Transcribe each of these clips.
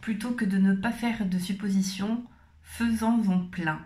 plutôt que de ne pas faire de suppositions, faisons-en plein.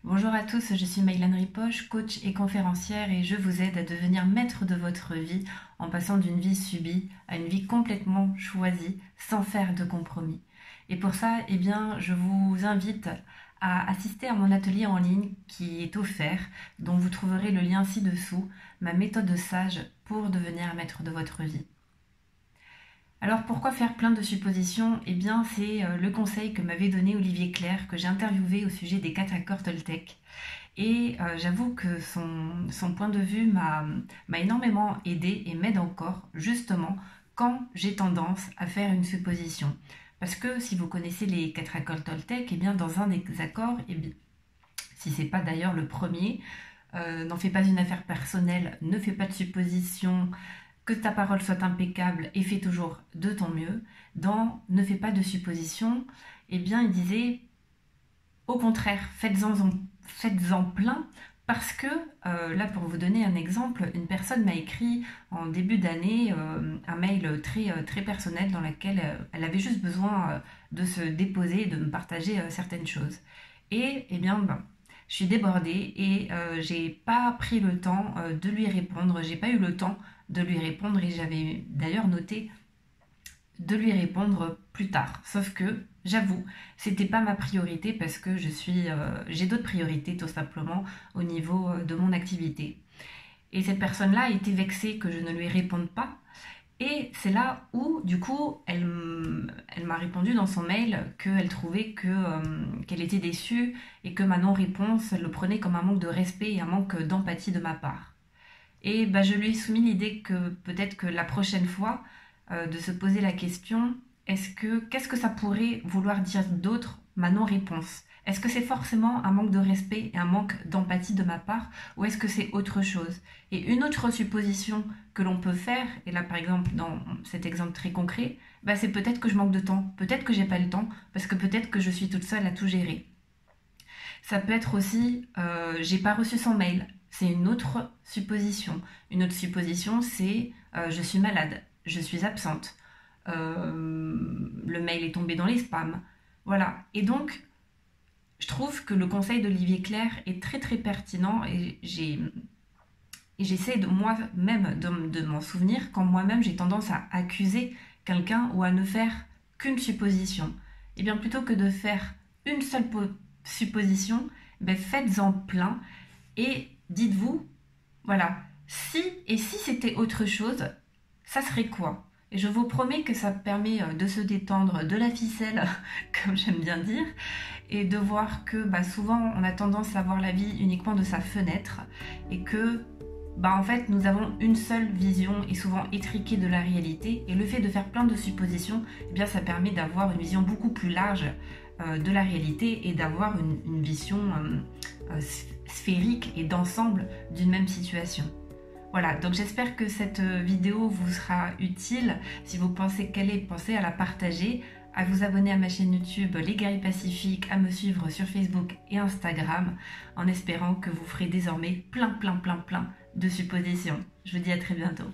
Bonjour à tous, je suis Maïlane Ripoche, coach et conférencière et je vous aide à devenir maître de votre vie en passant d'une vie subie à une vie complètement choisie sans faire de compromis. Et pour ça, je vous invite à assister à mon atelier en ligne qui est offert, dont vous trouverez le lien ci-dessous, ma méthode sage pour devenir maître de votre vie. Alors pourquoi faire plein de suppositions? C'est le conseil que m'avait donné Olivier Clerc, que j'ai interviewé au sujet des 4 accords Toltec. Et j'avoue que son point de vue m'a énormément aidé et m'aide encore, justement, quand j'ai tendance à faire une supposition. Parce que si vous connaissez les 4 accords Toltec, dans un des accords, si c'est pas d'ailleurs le premier, n'en fais pas une affaire personnelle, ne fais pas de suppositions, que ta parole soit impeccable et fais toujours de ton mieux. Dans ne fais pas de suppositions, il disait au contraire, faites-en plein, parce que là, pour vous donner un exemple, une personne m'a écrit en début d'année un mail très personnel dans lequel elle avait juste besoin de se déposer, de me partager certaines choses. Et je suis débordée et j'ai pas pris le temps de lui répondre, j'ai pas eu le temps de lui répondre et j'avais d'ailleurs noté de lui répondre plus tard. Sauf que, j'avoue, c'était pas ma priorité parce que j'ai d'autres priorités tout simplement au niveau de mon activité. Et cette personne-là a été vexée que je ne lui réponde pas. Et c'est là où, du coup, elle m'a répondu dans son mail qu'elle trouvait qu'elle était déçue et que ma non-réponse, elle le prenait comme un manque de respect et un manque d'empathie de ma part. Et je lui ai soumis l'idée que peut-être que la prochaine fois, de se poser la question, qu'est-ce que ça pourrait vouloir dire d'autre, ma non-réponse? Est-ce que c'est forcément un manque de respect et un manque d'empathie de ma part, ou est-ce que c'est autre chose? Et une autre supposition que l'on peut faire, et là par exemple dans cet exemple très concret, c'est peut-être que je manque de temps, peut-être que j'ai pas le temps, parce que peut-être que je suis toute seule à tout gérer. Ça peut être aussi, j'ai pas reçu son mail, c'est une autre supposition. Une autre supposition, c'est je suis malade, je suis absente, le mail est tombé dans les spams. Voilà. Et donc, je trouve que le conseil d'Olivier Clerc est très très pertinent et j'essaie de moi-même de m'en souvenir quand moi-même j'ai tendance à accuser quelqu'un ou à ne faire qu'une supposition. Plutôt que de faire une seule supposition, faites-en plein et dites-vous, voilà, si c'était autre chose, ça serait quoi? Et je vous promets que ça permet de se détendre de la ficelle, comme j'aime bien dire, et de voir que souvent on a tendance à voir la vie uniquement de sa fenêtre et que en fait nous avons une seule vision et souvent étriquée de la réalité, et le fait de faire plein de suppositions, ça permet d'avoir une vision beaucoup plus large de la réalité et d'avoir une vision sphérique et d'ensemble d'une même situation. Voilà, donc j'espère que cette vidéo vous sera utile. Si vous pensez qu'elle est, pensez à la partager, à vous abonner à ma chaîne YouTube Les Guerriers Pacifiques, à me suivre sur Facebook et Instagram, en espérant que vous ferez désormais plein de suppositions. Je vous dis à très bientôt.